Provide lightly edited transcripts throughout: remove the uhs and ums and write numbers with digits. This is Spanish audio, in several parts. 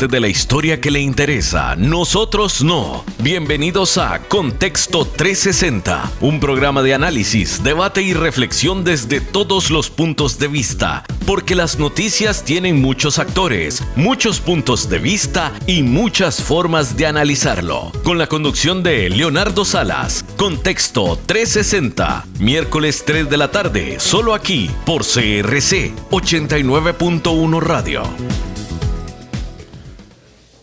parte de la historia que le interesa, nosotros no. Bienvenidos a Contexto 360, un programa de análisis, debate y reflexión desde todos los puntos de vista, porque las noticias tienen muchos actores, muchos puntos de vista y muchas formas de analizarlo. Con la conducción de Leonardo Salas, Contexto 360, miércoles 3 de la tarde, solo aquí por CRC 89.1 Radio.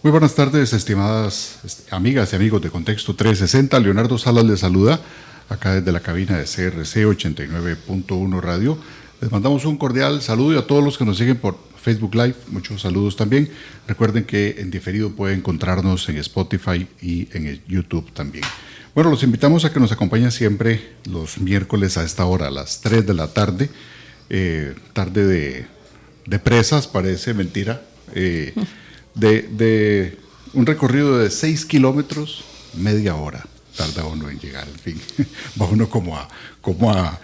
Muy buenas tardes, estimadas amigas y amigos de Contexto 360. Leonardo Salas les saluda acá desde la cabina de CRC 89.1 Radio. Les mandamos un cordial saludo y a todos los que nos siguen por Facebook Live, muchos saludos también. Recuerden que en diferido pueden encontrarnos en Spotify y en el YouTube también. Bueno, los invitamos a que nos acompañen siempre los miércoles a esta hora, a las 3 de la tarde. Tarde de presas, parece mentira. De un recorrido de 6 kilómetros, media hora tarda uno en llegar, en fin, va uno como a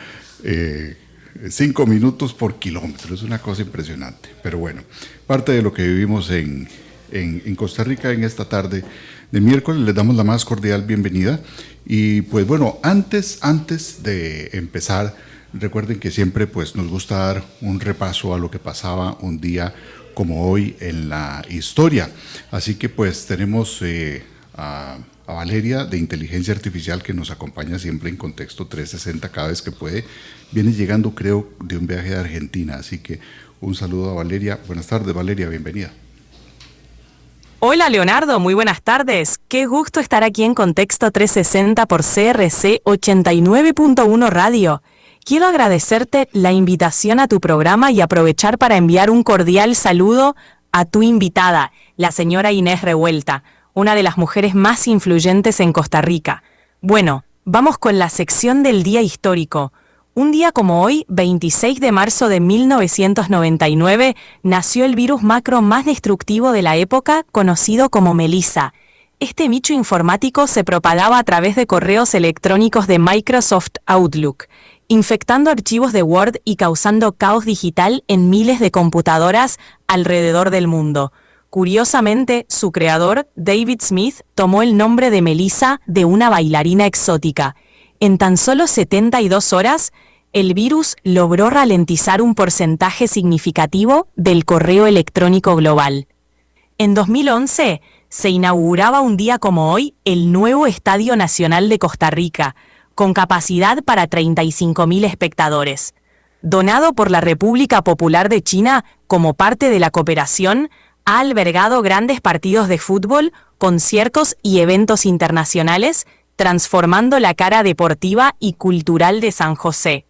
5 minutos por kilómetro, es una cosa impresionante, pero bueno, parte de lo que vivimos en Costa Rica en esta tarde de miércoles. Les damos la más cordial bienvenida y pues bueno, antes de empezar, recuerden que siempre pues nos gusta dar un repaso a lo que pasaba un día como hoy en la historia. Así que pues tenemos a Valeria de Inteligencia Artificial que nos acompaña siempre en Contexto 360 cada vez que puede. Viene llegando creo de un viaje de Argentina, así que un saludo a Valeria. Buenas tardes Valeria, bienvenida. Hola Leonardo, muy buenas tardes. Qué gusto estar aquí en Contexto 360 por CRC 89.1 Radio. Quiero agradecerte la invitación a tu programa y aprovechar para enviar un cordial saludo a tu invitada, la señora Inés Revuelta, una de las mujeres más influyentes en Costa Rica. Bueno, vamos con la sección del día histórico. Un día como hoy, 26 de marzo de 1999, nació el virus macro más destructivo de la época, conocido como Melissa. Este bicho informático se propagaba a través de correos electrónicos de Microsoft Outlook, infectando archivos de Word y causando caos digital en miles de computadoras alrededor del mundo. Curiosamente, su creador, David Smith, tomó el nombre de Melissa de una bailarina exótica. En tan solo 72 horas, el virus logró ralentizar un porcentaje significativo del correo electrónico global. En 2011, se inauguraba un día como hoy el nuevo Estadio Nacional de Costa Rica, con capacidad para 35.000 espectadores. Donado por la República Popular de China como parte de la cooperación, ha albergado grandes partidos de fútbol, conciertos y eventos internacionales, transformando la cara deportiva y cultural de San José.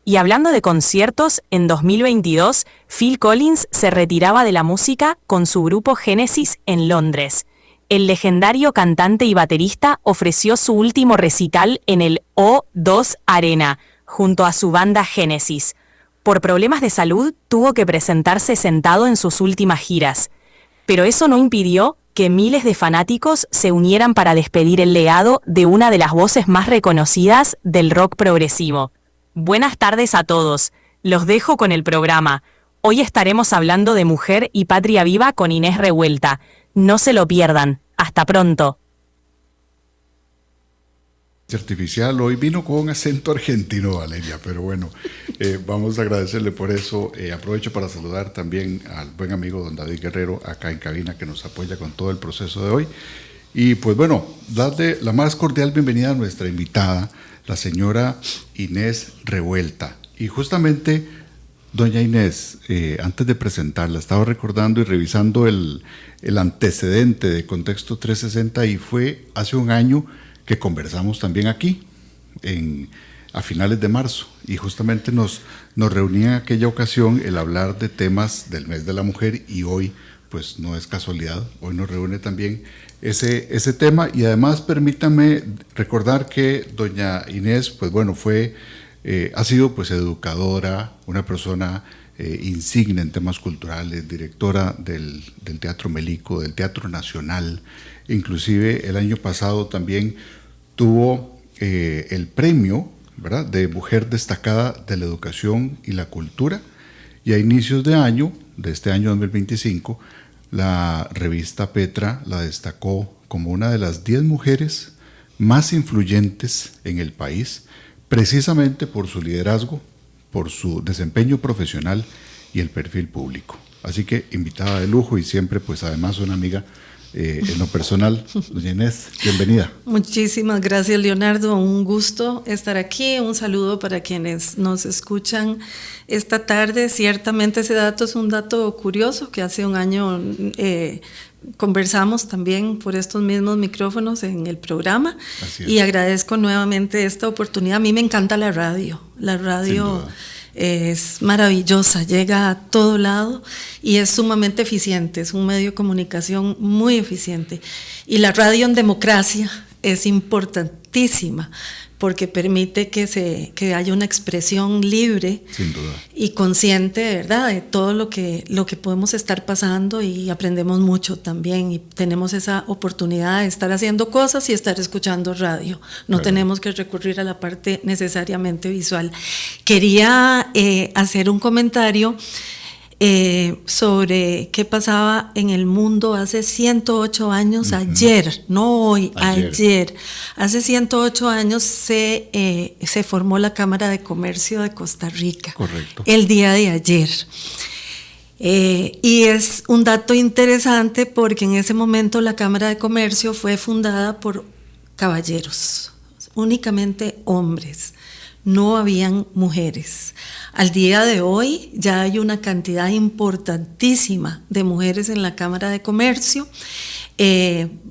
Y hablando de conciertos, en 2022, Phil Collins se retiraba de la música con su grupo Genesis en Londres. El legendario cantante y baterista ofreció su último recital en el O2 Arena, junto a su banda Genesis. Por problemas de salud, tuvo que presentarse sentado en sus últimas giras. Pero eso no impidió que miles de fanáticos se unieran para despedir el legado de una de las voces más reconocidas del rock progresivo. Buenas tardes a todos. Los dejo con el programa. Hoy estaremos hablando de mujer y patria viva con Inés Revuelta. No se lo pierdan. Hasta pronto. Artificial hoy vino con un acento argentino, Valeria, pero bueno, vamos a agradecerle por eso. Aprovecho para saludar también al buen amigo don David Guerrero acá en cabina que nos apoya con todo el proceso de hoy. Y pues bueno, darle la más cordial bienvenida a nuestra invitada, la señora Inés Revuelta. Y justamente, doña Inés, antes de presentarla, estaba recordando y revisando el antecedente de Contexto 360 y fue hace un año que conversamos también aquí, a finales de marzo, y justamente nos reunía en aquella ocasión el hablar de temas del mes de la mujer y hoy, pues no es casualidad, hoy nos reúne también ese tema y además permítame recordar que doña Inés, pues bueno, ha sido pues educadora, una persona insigne en temas culturales, directora del Teatro Melico, del Teatro Nacional, inclusive el año pasado también tuvo el premio, ¿verdad?, de Mujer Destacada de la Educación y la Cultura, y a inicios de este año 2025, la revista Petra la destacó como una de las 10 mujeres más influyentes en el país, precisamente por su liderazgo, por su desempeño profesional y el perfil público. Así que invitada de lujo y siempre pues además una amiga en lo personal. Doña Inés, bienvenida. Muchísimas gracias, Leonardo, un gusto estar aquí, un saludo para quienes nos escuchan esta tarde. Ciertamente ese dato es un dato curioso que hace un año conversamos también por estos mismos micrófonos en el programa y agradezco nuevamente esta oportunidad. A mí me encanta la radio es maravillosa, llega a todo lado y es sumamente eficiente, es un medio de comunicación muy eficiente. Y la radio en democracia es importantísima porque permite que haya una expresión libre, sin duda, y consciente, ¿verdad?, de todo lo que podemos estar pasando, y aprendemos mucho también y tenemos esa oportunidad de estar haciendo cosas y estar escuchando radio. No tenemos que recurrir a la parte necesariamente visual. Quería hacer un comentario sobre qué pasaba en el mundo hace 108 años, ayer, no hoy, ayer. Hace 108 años se formó la Cámara de Comercio de Costa Rica. Correcto. El día de ayer. Y es un dato interesante porque en ese momento la Cámara de Comercio fue fundada por caballeros, únicamente hombres. No habían mujeres. Al día de hoy ya hay una cantidad importantísima de mujeres en la Cámara de Comercio.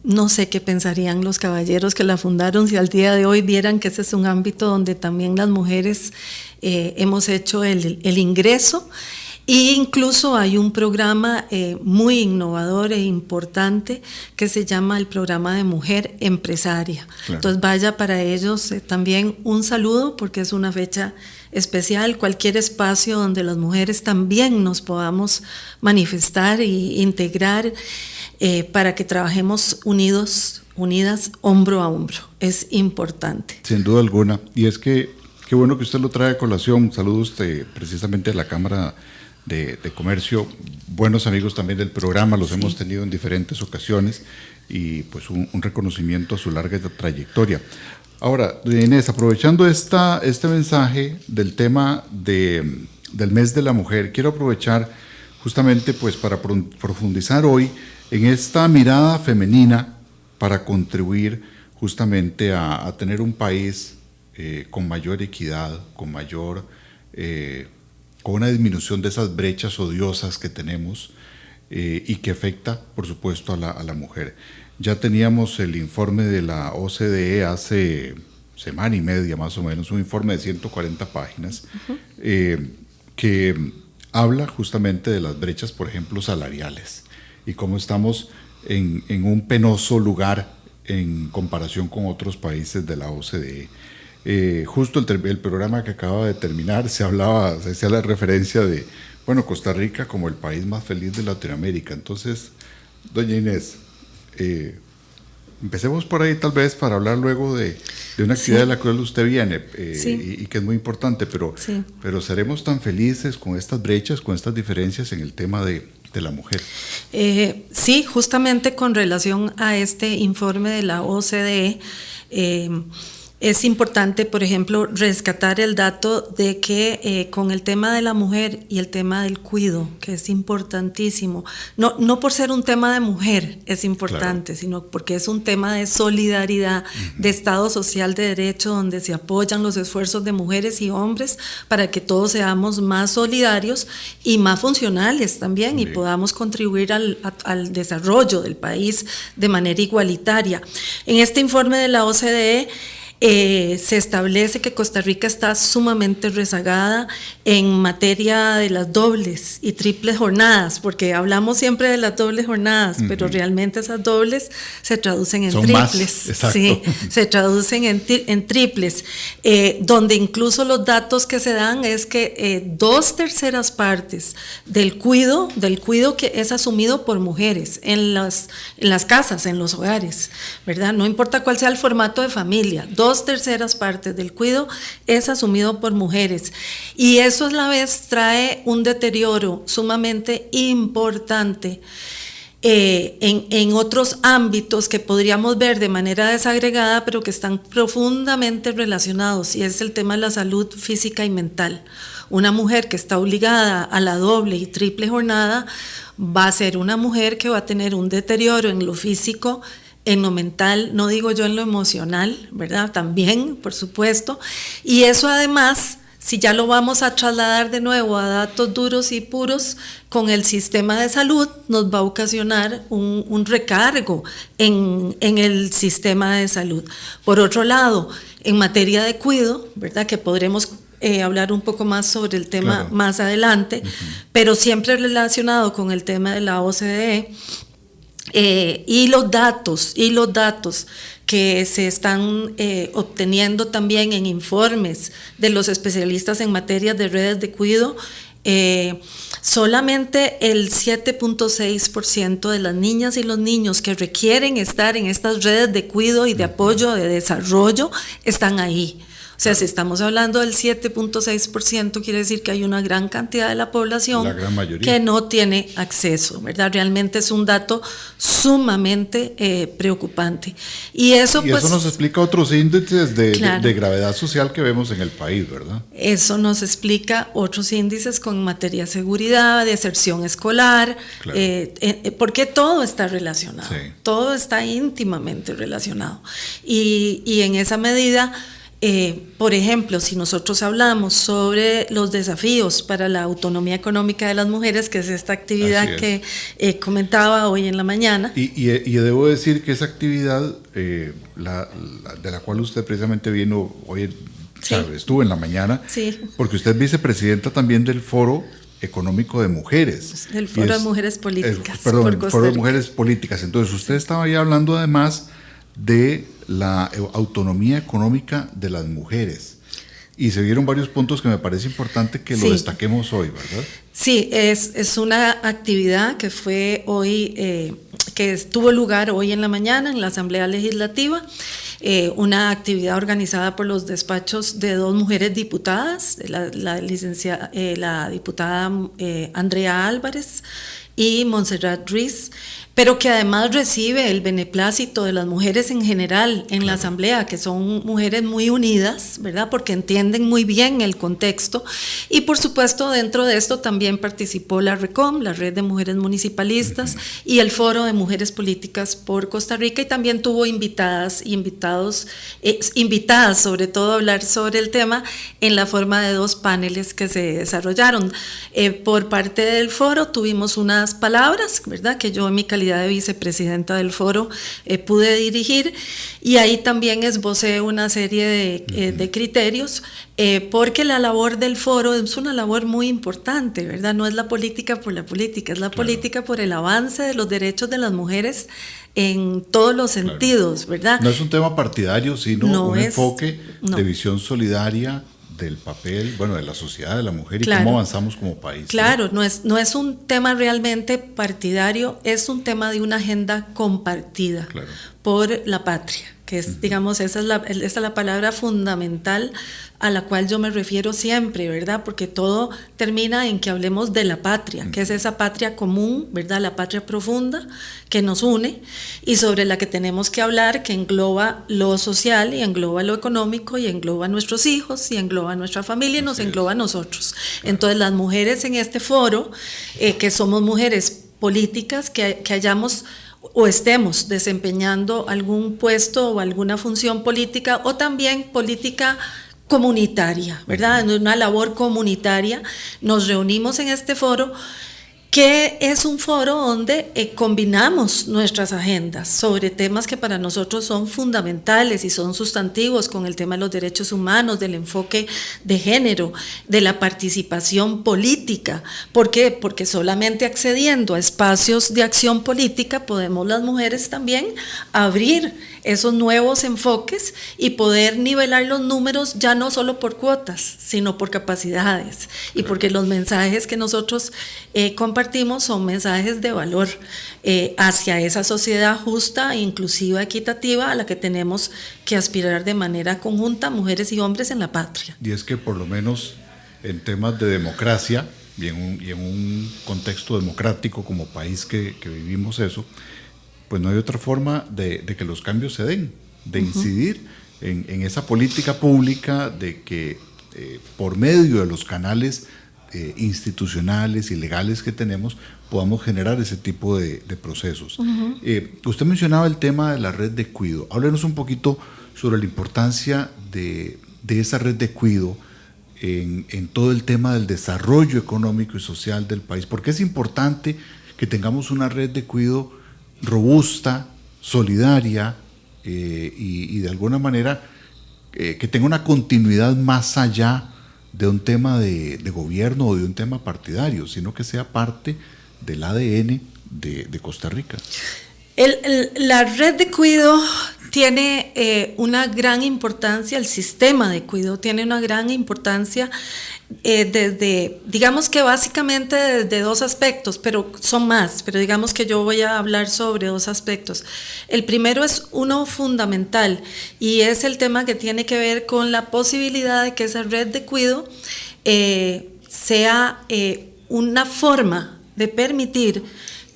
No sé qué pensarían los caballeros que la fundaron si al día de hoy vieran que ese es un ámbito donde también las mujeres hemos hecho el ingreso. E incluso hay un programa muy innovador e importante que se llama el programa de Mujer Empresaria. Claro. Entonces vaya para ellos también un saludo porque es una fecha especial, cualquier espacio donde las mujeres también nos podamos manifestar e integrar para que trabajemos unidas, hombro a hombro. Es importante. Sin duda alguna. Y es que qué bueno que usted lo trae a colación. Saludos precisamente a la Cámara de Comercio, buenos amigos también del programa, los hemos tenido en diferentes ocasiones y pues un reconocimiento a su larga trayectoria. Ahora, doña Inés, aprovechando este mensaje del tema del mes de la mujer, quiero aprovechar justamente pues para profundizar hoy en esta mirada femenina para contribuir justamente a tener un país con mayor equidad, con una disminución de esas brechas odiosas que tenemos y que afecta, por supuesto, a la mujer. Ya teníamos el informe de la OCDE hace semana y media más o menos, un informe de 140 páginas que habla justamente de las brechas, por ejemplo, salariales y cómo estamos en un penoso lugar en comparación con otros países de la OCDE. Justo el programa que acaba de terminar se hacía la referencia de, Costa Rica como el país más feliz de Latinoamérica. Entonces, doña Inés, empecemos por ahí tal vez para hablar luego de una actividad de la cual usted viene y que es muy importante, pero seremos tan felices con estas brechas, con estas diferencias en el tema de la mujer. Sí, justamente con relación a este informe de la OCDE, es importante, por ejemplo, rescatar el dato de que con el tema de la mujer y el tema del cuidado, que es importantísimo, no por ser un tema de mujer es importante, claro, sino porque es un tema de solidaridad, de Estado social de derecho, donde se apoyan los esfuerzos de mujeres y hombres para que todos seamos más solidarios y más funcionales también, y podamos contribuir al desarrollo del país de manera igualitaria. En este informe de la OCDE, se establece que Costa Rica está sumamente rezagada en materia de las dobles y triples jornadas, porque hablamos siempre de las dobles jornadas, pero realmente esas dobles se traducen en triples. Sí, se traducen en triples, donde incluso los datos que se dan es que 2/3 partes del cuidado que es asumido por mujeres en las casas, en los hogares, ¿verdad? No importa cuál sea el formato de familia, 2/3 partes del cuidado es asumido por mujeres, y eso a la vez trae un deterioro sumamente importante en otros ámbitos que podríamos ver de manera desagregada, pero que están profundamente relacionados, y es el tema de la salud física y mental. Una mujer que está obligada a la doble y triple jornada va a ser una mujer que va a tener un deterioro en lo físico, en lo mental, no digo yo en lo emocional, ¿verdad? También, por supuesto. Y eso además, si ya lo vamos a trasladar de nuevo a datos duros y puros, con el sistema de salud nos va a ocasionar un recargo en el sistema de salud. Por otro lado, en materia de cuidado, ¿verdad? Que podremos hablar un poco más sobre el tema claro. más adelante, pero siempre relacionado con el tema de la OCDE, y los datos que se están obteniendo también en informes de los especialistas en materia de redes de cuidado, solamente el 7.6% de las niñas y los niños que requieren estar en estas redes de cuidado y de apoyo, de desarrollo, están ahí. O sea, si estamos hablando del 7.6%, quiere decir que hay una gran cantidad de la población que no tiene acceso, ¿verdad? Realmente es un dato sumamente preocupante. Y eso nos explica otros índices de gravedad social que vemos en el país, ¿verdad? Eso nos explica otros índices con materia de seguridad, de deserción escolar, claro. Porque todo está relacionado, sí. Todo está íntimamente relacionado. Y en esa medida... por ejemplo, si nosotros hablamos sobre los desafíos para la autonomía económica de las mujeres, que es esta actividad que comentaba hoy en la mañana. Y debo decir que esa actividad, de la cual usted precisamente vino hoy, sí. Estuvo en la mañana, sí. Porque usted es vicepresidenta también del Foro Económico de Mujeres. Del Foro de Mujeres Políticas. El Foro de Mujeres Políticas. Entonces, usted estaba ahí hablando además de la autonomía económica de las mujeres. Y se vieron varios puntos que me parece importante que lo destaquemos hoy, ¿verdad? Sí, es una actividad que fue hoy, que tuvo lugar hoy en la mañana en la Asamblea Legislativa, una actividad organizada por los despachos de dos mujeres diputadas, la diputada Andrea Álvarez y Montserrat Ruiz, pero que además recibe el beneplácito de las mujeres en general en la Asamblea, que son mujeres muy unidas, ¿verdad? Porque entienden muy bien el contexto. Y por supuesto, dentro de esto también participó la RECOM, la Red de Mujeres Municipalistas, y el Foro de Mujeres Políticas por Costa Rica, y también tuvo invitadas y invitadas sobre todo a hablar sobre el tema en la forma de dos paneles que se desarrollaron. Por parte del foro tuvimos unas palabras, ¿verdad? Que yo en mi calidad de vicepresidenta del foro pude dirigir, y ahí también esbocé una serie de criterios, porque la labor del foro es una labor muy importante, ¿verdad? No es la política por la política, es la política por el avance de los derechos de las mujeres en todos los sentidos, ¿verdad? No es un tema partidario, sino un enfoque de visión solidaria del papel, bueno, de la sociedad, de la mujer, y cómo avanzamos como país. Claro, no es un tema realmente partidario, es un tema de una agenda compartida por la patria, que es, digamos, esa es la palabra fundamental a la cual yo me refiero siempre, ¿verdad? Porque todo termina en que hablemos de la patria, que es esa patria común, ¿verdad? La patria profunda que nos une y sobre la que tenemos que hablar, que engloba lo social y engloba lo económico y engloba a nuestros hijos y engloba a nuestra familia y nos engloba a nosotros. Entonces, las mujeres en este foro, que somos mujeres políticas, que hayamos o estemos desempeñando algún puesto o alguna función política, o también política comunitaria, ¿verdad? Una labor comunitaria. Nos reunimos en este foro, que es un foro donde combinamos nuestras agendas sobre temas que para nosotros son fundamentales y son sustantivos, con el tema de los derechos humanos, del enfoque de género, de la participación política. ¿Por qué? Porque solamente accediendo a espacios de acción política podemos las mujeres también abrir esos nuevos enfoques y poder nivelar los números, ya no solo por cuotas, sino por capacidades, y porque los mensajes que nosotros compartimos son mensajes de valor hacia esa sociedad justa, inclusiva, equitativa, a la que tenemos que aspirar de manera conjunta, mujeres y hombres en la patria. Y es que por lo menos en temas de democracia, y en un contexto democrático como país que vivimos eso, pues no hay otra forma de que los cambios se den, de incidir en esa política pública, de que por medio de los canales institucionales y legales que tenemos podamos generar ese tipo de procesos. Usted mencionaba el tema de la red de cuido. Háblenos un poquito sobre la importancia de esa red de cuido en todo el tema del desarrollo económico y social del país. Porque es importante que tengamos una red de cuido robusta, solidaria y de alguna manera que tenga una continuidad más allá de un tema de gobierno o de un tema partidario, sino que sea parte del ADN de Costa Rica. La red de cuido tiene una gran importancia, el sistema de cuido tiene una gran importancia desde, digamos que básicamente desde dos aspectos, pero son más, pero digamos que yo voy a hablar sobre dos aspectos. El primero es uno fundamental y es el tema que tiene que ver con la posibilidad de que esa red de cuido sea una forma de permitir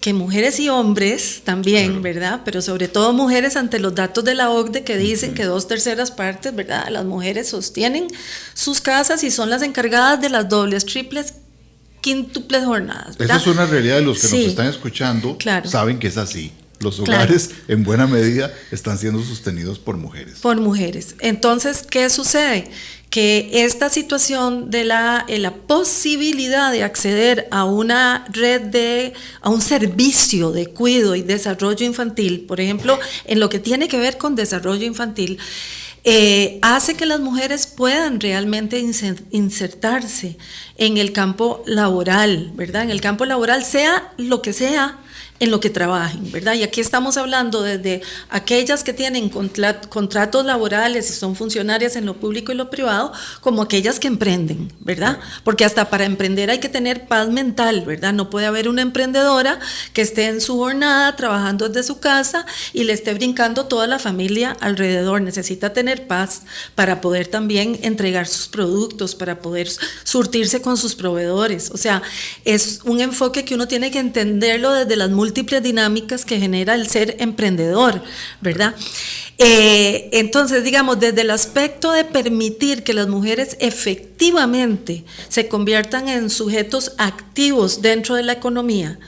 que mujeres y hombres también, claro, ¿verdad? Pero sobre todo mujeres ante los datos de la OCDE que dicen que 2/3 partes, ¿verdad? Las mujeres sostienen sus casas y son las encargadas de las dobles, triples, quíntuples jornadas, ¿verdad? Esa es una realidad de los que nos están escuchando, claro, saben que es así. Los hogares, claro, en buena medida están siendo sostenidos por mujeres. Por mujeres. Entonces, ¿qué sucede? Que esta situación de la posibilidad de acceder a una red a un servicio de cuidado y desarrollo infantil, por ejemplo, en lo que tiene que ver con desarrollo infantil, hace que las mujeres puedan realmente insertarse en el campo laboral, ¿verdad? En el campo laboral, sea lo que sea, en lo que trabajen, ¿verdad? Y aquí estamos hablando desde aquellas que tienen contratos laborales y son funcionarias en lo público y lo privado, como aquellas que emprenden, ¿verdad? Porque hasta para emprender hay que tener paz mental, ¿verdad? No puede haber una emprendedora que esté en su jornada trabajando desde su casa y le esté brincando toda la familia alrededor. Necesita tener paz para poder también entregar sus productos, para poder surtirse con sus proveedores. O sea, es un enfoque que uno tiene que entenderlo desde las múltiples dinámicas que genera el ser emprendedor, ¿verdad? Entonces, digamos, desde el aspecto de permitir que las mujeres efectivamente se conviertan en sujetos activos dentro de la economía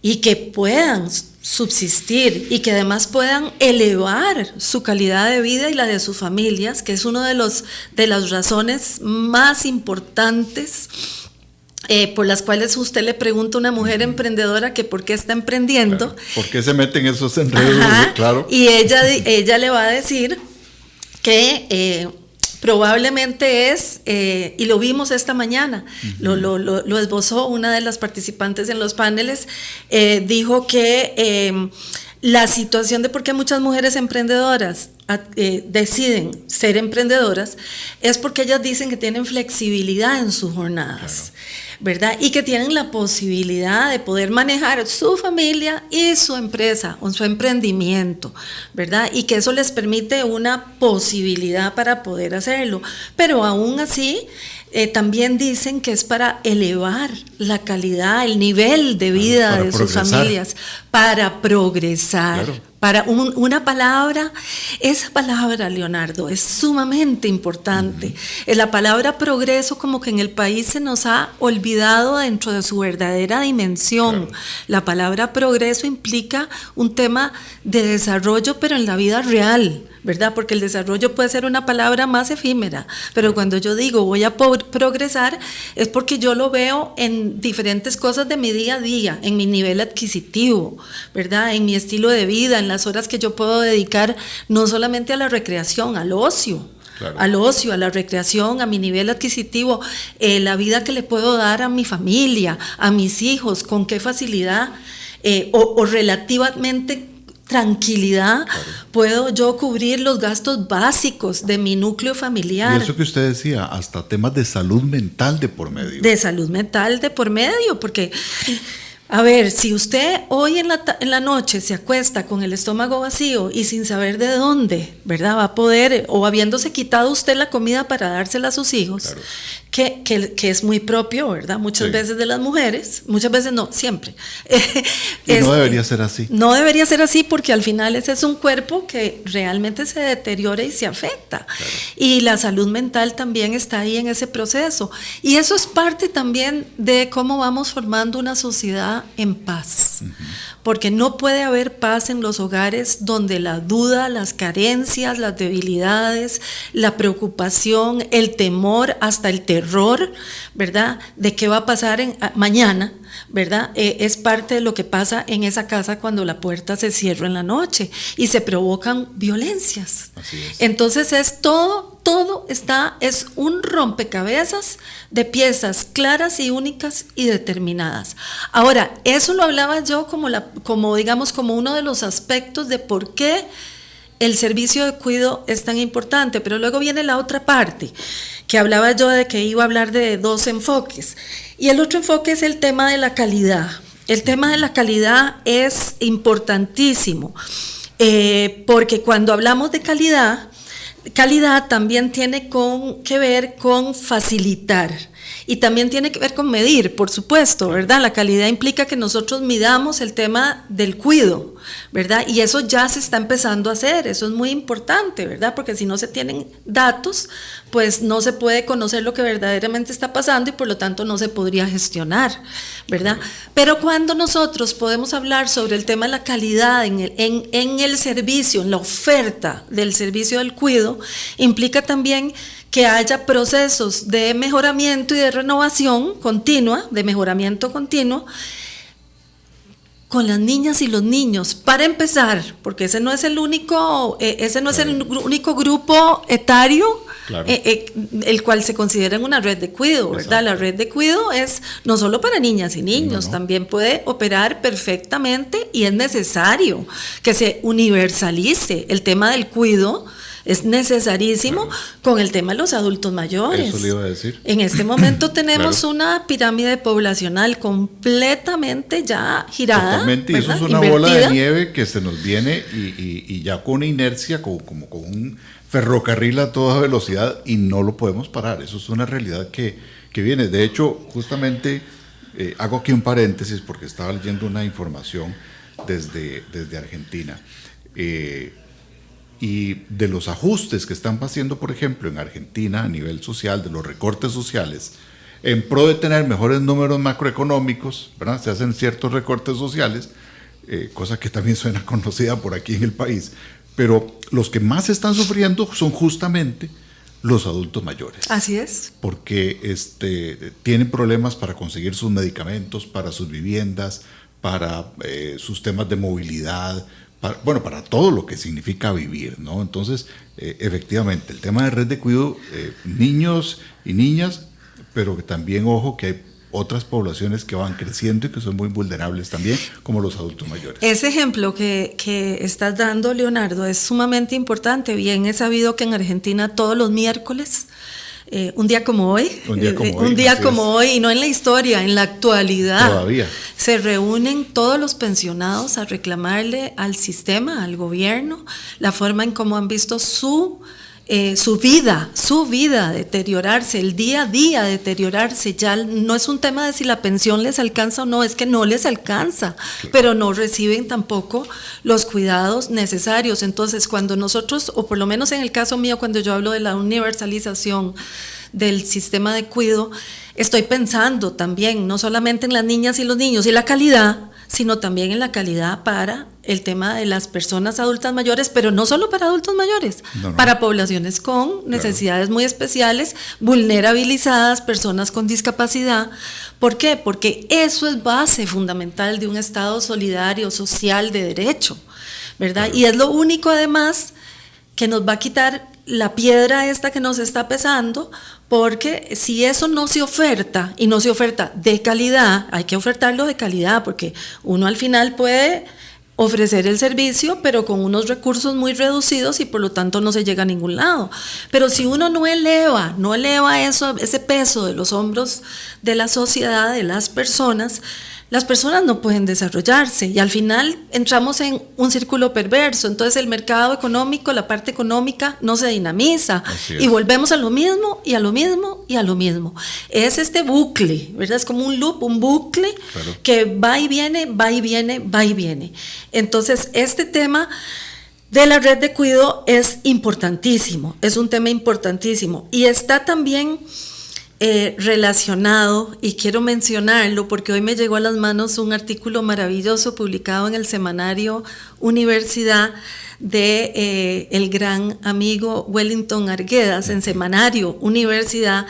y que puedan subsistir y que además puedan elevar su calidad de vida y la de sus familias, que es una de las razones más importantes por las cuales usted le pregunta a una mujer emprendedora que por qué está emprendiendo. Claro. ¿Por qué se meten esos enredos? Claro. Y ella le va a decir que probablemente es, y lo vimos esta mañana, lo esbozó una de las participantes en los paneles, dijo que la situación de por qué muchas mujeres emprendedoras deciden ser emprendedoras es porque ellas dicen que tienen flexibilidad en sus jornadas. Claro. ¿Verdad? Y que tienen la posibilidad de poder manejar su familia y su empresa o su emprendimiento, ¿verdad? Y que eso les permite una posibilidad para poder hacerlo. Pero aún así, también dicen que es para elevar la calidad, el nivel de vida de sus familias, para progresar. Claro. Para una palabra, esa palabra, Leonardo, es sumamente importante. La palabra progreso como que en el país se nos ha olvidado dentro de su verdadera dimensión. Claro. La palabra progreso implica un tema de desarrollo, pero en la vida real, ¿verdad? Porque el desarrollo puede ser una palabra más efímera, pero cuando yo digo voy a progresar es porque yo lo veo en diferentes cosas de mi día a día, en mi nivel adquisitivo, ¿verdad? En mi estilo de vida, en las horas que yo puedo dedicar no solamente a la recreación, al ocio. Claro. Al ocio, a la recreación, a mi nivel adquisitivo, la vida que le puedo dar a mi familia, a mis hijos, con qué facilidad o relativamente tranquilidad, claro, puedo yo cubrir los gastos básicos de mi núcleo familiar. Y eso que usted decía, hasta temas de salud mental de por medio. De salud mental de por medio, porque, a ver, si usted hoy en la noche se acuesta con el estómago vacío y sin saber de dónde, ¿verdad? Va a poder, o habiéndose quitado usted la comida para dársela a sus hijos, claro, que es muy propio, ¿verdad? Muchas veces de las mujeres, muchas veces no, siempre. Y no debería ser así. No debería ser así porque al final ese es un cuerpo que realmente se deteriora y se afecta. Claro. Y la salud mental también está ahí en ese proceso. Y eso es parte también de cómo vamos formando una sociedad en paz. Porque no puede haber paz en los hogares donde la duda, las carencias, las debilidades, la preocupación, el temor, hasta el terror, ¿verdad? De qué va a pasar mañana, ¿verdad? Es parte de lo que pasa en esa casa cuando la puerta se cierra en la noche y se provocan violencias. Así es. Entonces es es un rompecabezas de piezas claras y únicas y determinadas. Ahora, eso lo hablaba yo como digamos, como uno de los aspectos de por qué el servicio de cuidado es tan importante, pero luego viene la otra parte, que hablaba yo de que iba a hablar de 2 enfoques, y el otro enfoque es el tema de la calidad. El tema de la calidad es importantísimo, porque cuando hablamos de calidad también tiene que ver con facilitar. Y también tiene que ver con medir, por supuesto, ¿verdad? La calidad implica que nosotros midamos el tema del cuidado, ¿verdad? Y eso ya se está empezando a hacer, eso es muy importante, ¿verdad? Porque si no se tienen datos, pues no se puede conocer lo que verdaderamente está pasando y por lo tanto no se podría gestionar, ¿verdad? Pero cuando nosotros podemos hablar sobre el tema de la calidad en el servicio, en la oferta del servicio del cuidado, implica también que haya procesos de mejoramiento y de renovación continua, de mejoramiento continuo, con las niñas y los niños, para empezar, porque ese no es el único grupo etario, claro, el cual se considera en una red de cuidado, ¿verdad? Exacto. La red de cuidado es no solo para niñas y niños, también puede operar perfectamente y es necesario que se universalice el tema del cuidado. Es necesarísimo, claro, con el tema de los adultos mayores. Eso le iba a decir. En este momento tenemos claro, una pirámide poblacional completamente ya girada. Totalmente, y eso es una bola de nieve que se nos viene y ya con una inercia, como con un ferrocarril a toda velocidad, y no lo podemos parar. Eso es una realidad que viene. De hecho, justamente hago aquí un paréntesis porque estaba leyendo una información desde Argentina. Y de los ajustes que están haciendo, por ejemplo, en Argentina a nivel social, de los recortes sociales, en pro de tener mejores números macroeconómicos, ¿verdad? Se hacen ciertos recortes sociales, cosa que también suena conocida por aquí en el país, pero los que más están sufriendo son justamente los adultos mayores. Así es. Porque tienen problemas para conseguir sus medicamentos, para sus viviendas, para sus temas de movilidad, para todo lo que significa vivir, ¿no? Entonces, efectivamente, el tema de red de cuidado, niños y niñas, pero que también, ojo, que hay otras poblaciones que van creciendo y que son muy vulnerables también, como los adultos mayores. Ese ejemplo que estás dando, Leonardo, es sumamente importante. Bien, es sabido que en Argentina todos los miércoles, un día como hoy, y no en la historia, en la actualidad, todavía se reúnen todos los pensionados a reclamarle al sistema, al gobierno, la forma en cómo han visto su vida deteriorarse, el día a día deteriorarse. Ya no es un tema de si la pensión les alcanza o no, es que no les alcanza, pero no reciben tampoco los cuidados necesarios. Entonces, cuando nosotros, o por lo menos en el caso mío, cuando yo hablo de la universalización del sistema de cuidado, estoy pensando también no solamente en las niñas y los niños y la calidad, sino también en la calidad para el tema de las personas adultas mayores, pero no solo para adultos mayores, para poblaciones con necesidades muy especiales, vulnerabilizadas, personas con discapacidad. ¿Por qué? Porque eso es base fundamental de un Estado solidario, social, de derecho, ¿verdad? Y es lo único, además, que nos va a quitar la piedra esta que nos está pesando, porque si eso no se oferta, y no se oferta de calidad, hay que ofertarlo de calidad, porque uno al final puede ofrecer el servicio, pero con unos recursos muy reducidos y por lo tanto no se llega a ningún lado. Pero si uno no eleva ese peso de los hombros de la sociedad, de las personas, las personas no pueden desarrollarse y al final entramos en un círculo perverso. Entonces el mercado económico, la parte económica no se dinamiza y volvemos a lo mismo y a lo mismo y a lo mismo. Es este bucle, ¿verdad? Es como un loop, un bucle, claro, que va y viene, va y viene, va y viene. Entonces este tema de la red de cuidado es importantísimo, es un tema importantísimo y está también relacionado, y quiero mencionarlo porque hoy me llegó a las manos un artículo maravilloso publicado en el semanario Universidad de el gran amigo Wellington Arguedas, en semanario Universidad,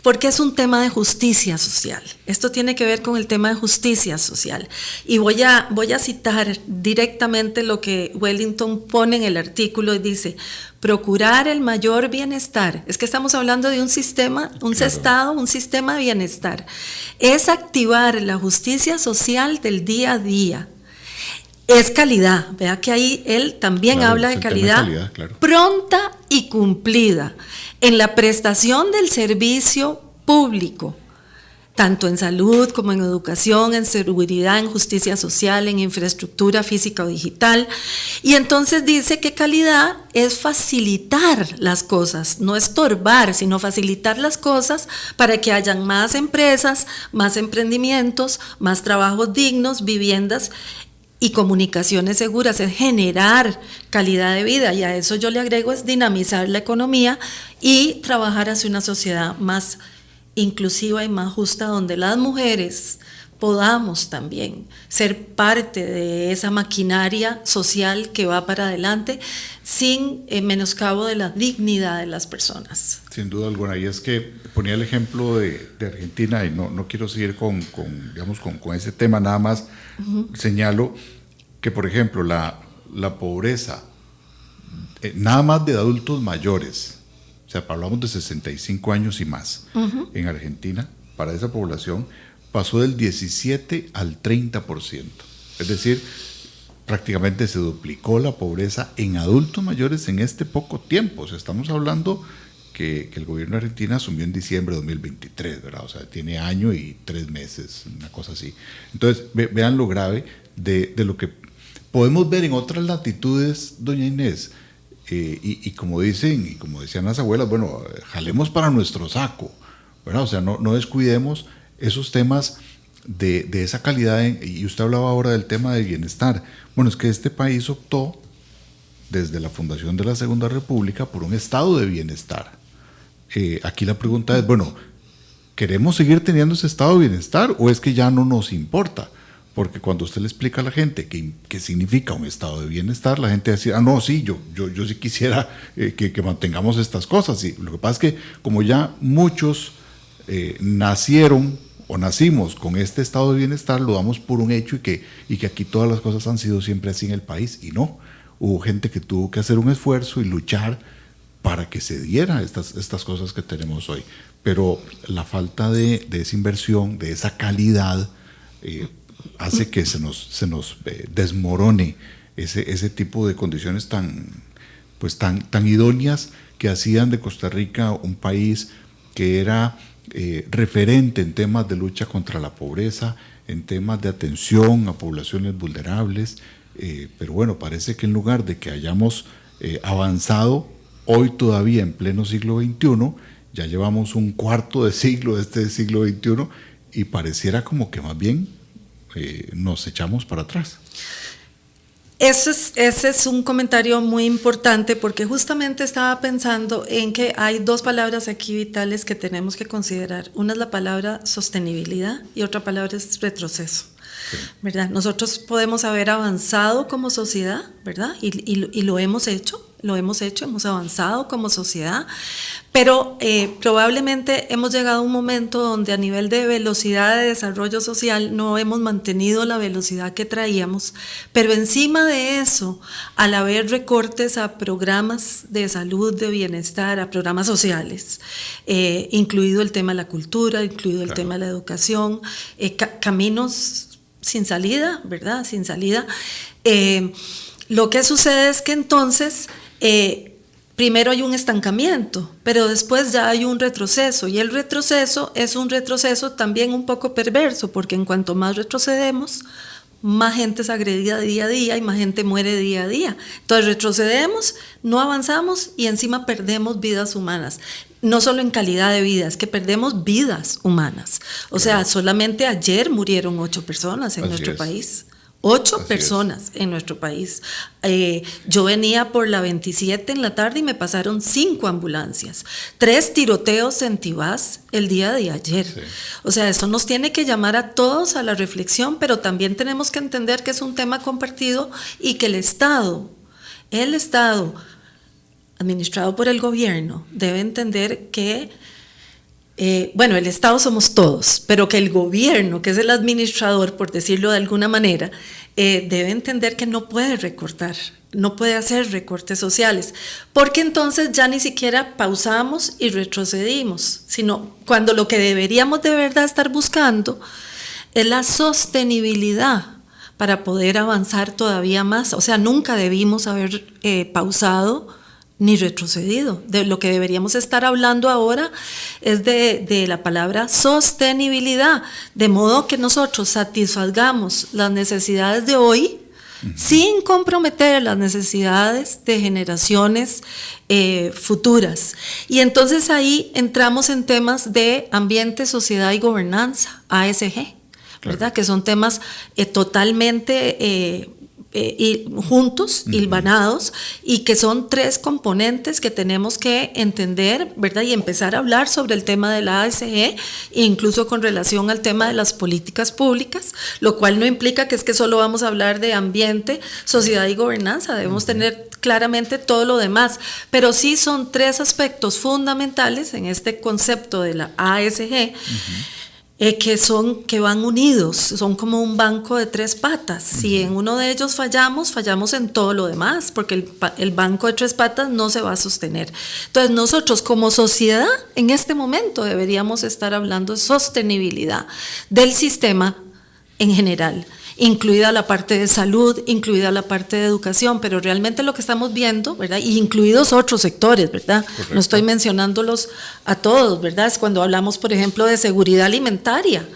porque es un tema de justicia social. Esto tiene que ver con el tema de justicia social. Y voy a citar directamente lo que Wellington pone en el artículo y dice: procurar el mayor bienestar. Es que estamos hablando de un sistema, un Estado, un sistema de bienestar. Es activar la justicia social del día a día. Es calidad. Vea que ahí él también habla de calidad, claro, pronta y cumplida en la prestación del servicio público, tanto en salud como en educación, en seguridad, en justicia social, en infraestructura física o digital. Y entonces dice que calidad es facilitar las cosas, no estorbar, sino facilitar las cosas para que hayan más empresas, más emprendimientos, más trabajos dignos, viviendas y comunicaciones seguras. Es generar calidad de vida, y a eso yo le agrego es dinamizar la economía y trabajar hacia una sociedad más inclusiva y más justa, donde las mujeres podamos también ser parte de esa maquinaria social que va para adelante sin menoscabo de la dignidad de las personas. Sin duda alguna, y es que ponía el ejemplo de Argentina, y no quiero seguir con ese tema, nada más señalo que, por ejemplo, la pobreza, nada más de adultos mayores, o sea, hablamos de 65 años y más, en Argentina, para esa población, pasó del 17 al 30%. Es decir, prácticamente se duplicó la pobreza en adultos mayores en este poco tiempo. O sea, estamos hablando que el gobierno de Argentina asumió en diciembre de 2023, ¿verdad? O sea, tiene año y 3 meses, una cosa así. Entonces, vean lo grave de lo que podemos ver en otras latitudes, doña Inés. Y como dicen, y como decían las abuelas, bueno, jalemos para nuestro saco, ¿verdad? O sea, no descuidemos esos temas de esa calidad. Y usted hablaba ahora del tema del bienestar. Bueno, es que este país optó, desde la fundación de la Segunda República, por un estado de bienestar. Aquí la pregunta es, bueno, ¿queremos seguir teniendo ese estado de bienestar o es que ya no nos importa? Porque cuando usted le explica a la gente qué significa un estado de bienestar, la gente dice, no, sí, yo sí quisiera que mantengamos estas cosas. Y lo que pasa es que como ya muchos nacieron o nacimos con este estado de bienestar, lo damos por un hecho y que aquí todas las cosas han sido siempre así en el país, y no. Hubo gente que tuvo que hacer un esfuerzo y luchar para que se diera estas cosas que tenemos hoy. Pero la falta de esa inversión, de esa calidad, hace que se nos desmorone ese tipo de condiciones tan idóneas que hacían de Costa Rica un país que era referente en temas de lucha contra la pobreza, en temas de atención a poblaciones vulnerables. Pero bueno, parece que en lugar de que hayamos avanzado, hoy todavía en pleno siglo XXI, ya llevamos un cuarto de siglo de este siglo XXI y pareciera como que más bien nos echamos para atrás. Ese es un comentario muy importante, porque justamente estaba pensando en que hay dos palabras aquí vitales que tenemos que considerar. Una es la palabra sostenibilidad y otra palabra es retroceso. Sí. ¿Verdad? Nosotros podemos haber avanzado como sociedad, ¿verdad? Y lo hemos hecho, hemos avanzado como sociedad, pero probablemente hemos llegado a un momento donde a nivel de velocidad de desarrollo social no hemos mantenido la velocidad que traíamos, pero encima de eso, al haber recortes a programas de salud, de bienestar, a programas sociales, incluido el tema de la cultura, incluido el tema de la educación, caminos sin salida, ¿verdad? Sin salida. Lo que sucede es que entonces primero hay un estancamiento, pero después ya hay un retroceso, y el retroceso es un retroceso también un poco perverso, porque en cuanto más retrocedemos, más gente es agredida día a día y más gente muere día a día. Entonces retrocedemos, no avanzamos y encima perdemos vidas humanas. No solo en calidad de vida, es que perdemos vidas humanas. O sea, solamente ayer murieron 8 personas en nuestro país. 8 personas en nuestro país. Yo venía por la 27 en la tarde y me pasaron 5 ambulancias, 3 tiroteos en Tibás el día de ayer. Sí. O sea, eso nos tiene que llamar a todos a la reflexión, pero también tenemos que entender que es un tema compartido y que el Estado administrado por el gobierno debe entender que bueno, el Estado somos todos, pero que el gobierno, que es el administrador, por decirlo de alguna manera, debe entender que no puede recortar, no puede hacer recortes sociales, porque entonces ya ni siquiera pausamos y retrocedimos, sino cuando lo que deberíamos de verdad estar buscando es la sostenibilidad para poder avanzar todavía más. O sea, nunca debimos haber pausado ni retrocedido. De lo que deberíamos estar hablando ahora es de la palabra sostenibilidad, de modo que nosotros satisfagamos las necesidades de hoy sin comprometer las necesidades de generaciones futuras. Y entonces ahí entramos en temas de ambiente, sociedad y gobernanza, ASG, ¿verdad? Que son temas totalmente y juntos, hilvanados, y que son 3 componentes que tenemos que entender, ¿verdad? Y empezar a hablar sobre el tema de la ASG, incluso con relación al tema de las políticas públicas, lo cual no implica que es que solo vamos a hablar de ambiente, sociedad y gobernanza, debemos tener claramente todo lo demás, pero sí son 3 aspectos fundamentales en este concepto de la ASG, que van unidos, son como un banco de 3 patas. Si en uno de ellos fallamos en todo lo demás, porque el banco de 3 patas no se va a sostener. Entonces nosotros como sociedad en este momento deberíamos estar hablando de sostenibilidad del sistema en general, incluida la parte de salud, incluida la parte de educación, pero realmente lo que estamos viendo, ¿verdad? Y incluidos otros sectores, ¿verdad? Correcto. No estoy mencionándolos a todos, ¿verdad? Es cuando hablamos, por ejemplo, de seguridad alimentaria.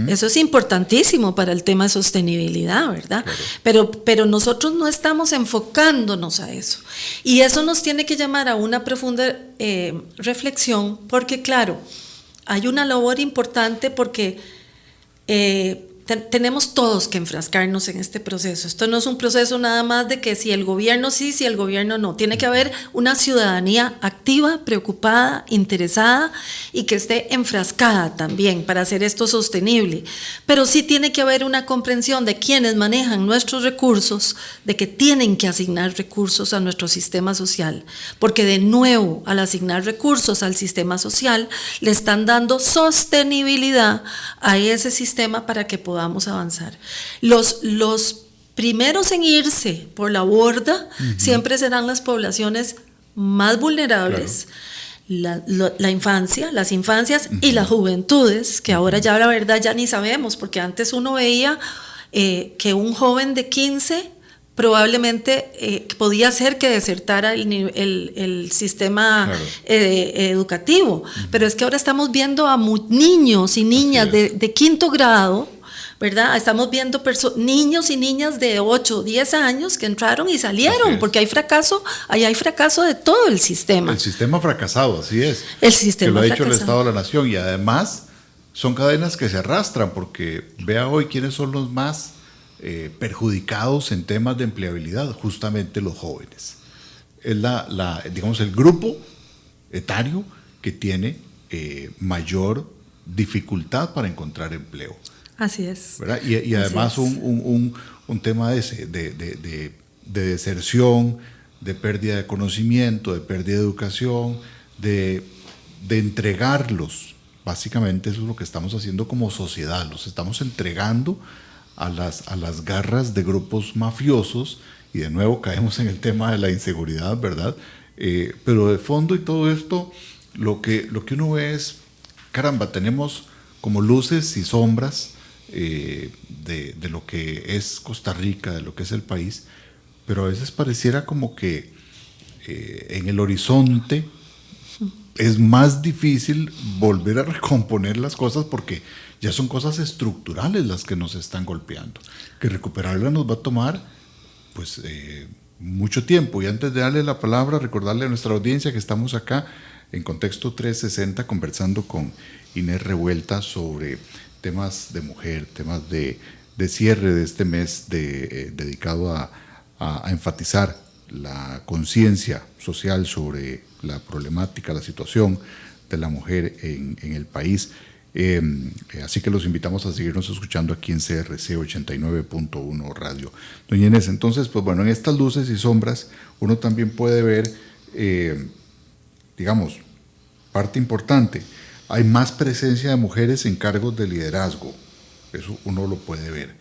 Eso es importantísimo para el tema de sostenibilidad, ¿verdad? Claro. Pero nosotros no estamos enfocándonos a eso. Y eso nos tiene que llamar a una profunda reflexión, porque claro, hay una labor importante porque tenemos todos que enfrascarnos en este proceso. Esto no es un proceso nada más de que si el gobierno sí, si el gobierno no. Tiene que haber una ciudadanía activa, preocupada, interesada y que esté enfrascada también para hacer esto sostenible. Pero sí tiene que haber una comprensión de quienes manejan nuestros recursos, de que tienen que asignar recursos a nuestro sistema social, porque de nuevo, al asignar recursos al sistema social, le están dando sostenibilidad a ese sistema para que podamos avanzar. Los primeros en irse por la borda siempre serán las poblaciones más vulnerables, la infancia, las infancias y las juventudes, que ahora ya la verdad ya ni sabemos, porque antes uno veía que un joven de 15 probablemente podía ser que desertara el sistema educativo, pero es que ahora estamos viendo a niños y niñas de 5º grado, ¿verdad? Estamos viendo niños y niñas de 8, 10 años que entraron y salieron, porque hay fracaso de todo el sistema. El sistema fracasado, así es. El sistema que lo ha fracasado. dicho el Estado de la Nación, y además son cadenas que se arrastran, porque vea hoy quiénes son los más perjudicados en temas de empleabilidad, justamente los jóvenes. Es digamos, el grupo etario que tiene mayor dificultad para encontrar empleo. Así es. ¿Verdad? Y además un tema de deserción, de pérdida de conocimiento, de pérdida de educación, de entregarlos. Básicamente eso es lo que estamos haciendo como sociedad, los estamos entregando a las garras de grupos mafiosos, y de nuevo caemos en el tema de la inseguridad, ¿verdad? Pero de fondo y todo esto, lo que uno ve es, caramba, tenemos como luces y sombras de lo que es Costa Rica, de lo que es el país, pero a veces pareciera como que en el horizonte, es más difícil volver a recomponer las cosas porque ya son cosas estructurales las que nos están golpeando. Que recuperarlas nos va a tomar pues mucho tiempo. Y antes de darle la palabra, recordarle a nuestra audiencia que estamos acá en Contexto 360 conversando con Inés Revuelta sobre temas de mujer, temas de cierre de este mes dedicado a enfatizar la conciencia social sobre la problemática, la situación de la mujer en el país. Así que los invitamos a seguirnos escuchando aquí en CRC 89.1 Radio. Doña Inés, entonces, pues bueno, en estas luces y sombras uno también puede ver, digamos, parte importante, hay más presencia de mujeres en cargos de liderazgo, eso uno lo puede ver.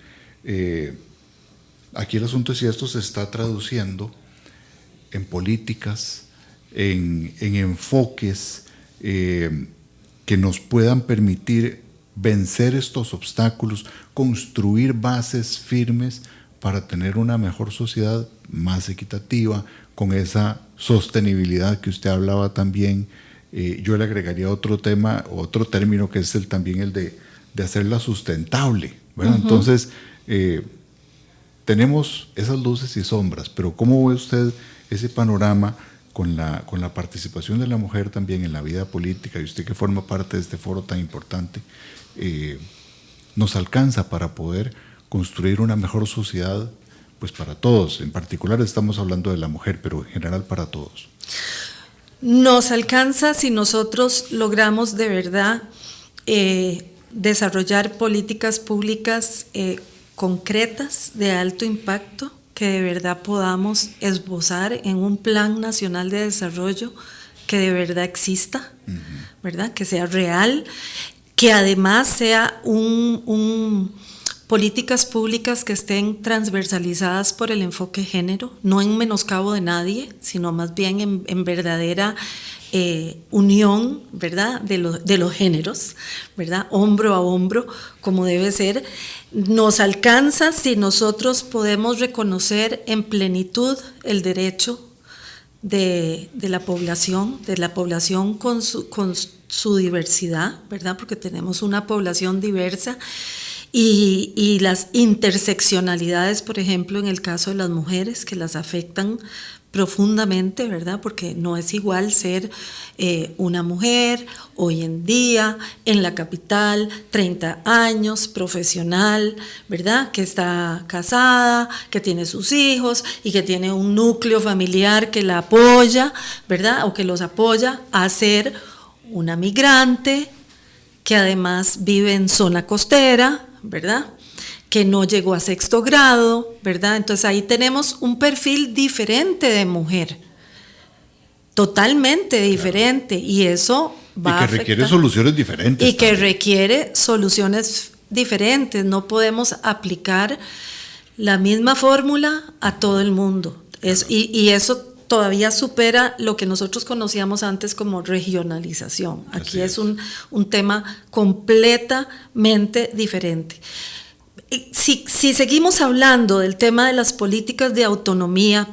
Aquí el asunto es si esto se está traduciendo en políticas, en enfoques que nos puedan permitir vencer estos obstáculos, construir bases firmes para tener una mejor sociedad más equitativa, con esa sostenibilidad que usted hablaba también. Yo le agregaría otro tema, otro término que es también el de hacerla sustentable, ¿verdad? Uh-huh. Entonces, tenemos esas luces y sombras, pero ¿cómo ve usted ese panorama con la participación de la mujer también en la vida política, y usted que forma parte de este foro tan importante, nos alcanza para poder construir una mejor sociedad pues para todos? En particular estamos hablando de la mujer, pero en general para todos. Nos alcanza si nosotros logramos de verdad desarrollar políticas públicas concretas de alto impacto, que de verdad podamos esbozar en un plan nacional de desarrollo que de verdad exista, uh-huh, ¿verdad? Que sea real, que además sea políticas públicas que estén transversalizadas por el enfoque género, no en menoscabo de nadie, sino más bien en verdadera unión, ¿verdad? de los géneros, ¿verdad? Hombro a hombro, como debe ser. Nos alcanza si nosotros podemos reconocer en plenitud el derecho de la población con su diversidad, ¿verdad? Porque tenemos una población diversa, y las interseccionalidades, por ejemplo, en el caso de las mujeres, que las afectan profundamente, ¿verdad? Porque no es igual ser una mujer hoy en día en la capital, 30 años, profesional, ¿verdad? Que está casada, que tiene sus hijos y que tiene un núcleo familiar que la apoya, ¿verdad? O que los apoya, a ser una migrante que además vive en zona costera, ¿verdad? Que no llegó a 6º grado, ¿verdad? Entonces ahí tenemos un perfil diferente de mujer, totalmente diferente, claro. Y eso va a afectar. Y que requiere soluciones diferentes. Y también. Que requiere soluciones diferentes. No podemos aplicar la misma fórmula a todo el mundo. Claro. Y eso todavía supera lo que nosotros conocíamos antes como regionalización. Aquí es un tema completamente diferente. Si seguimos hablando del tema de las políticas de autonomía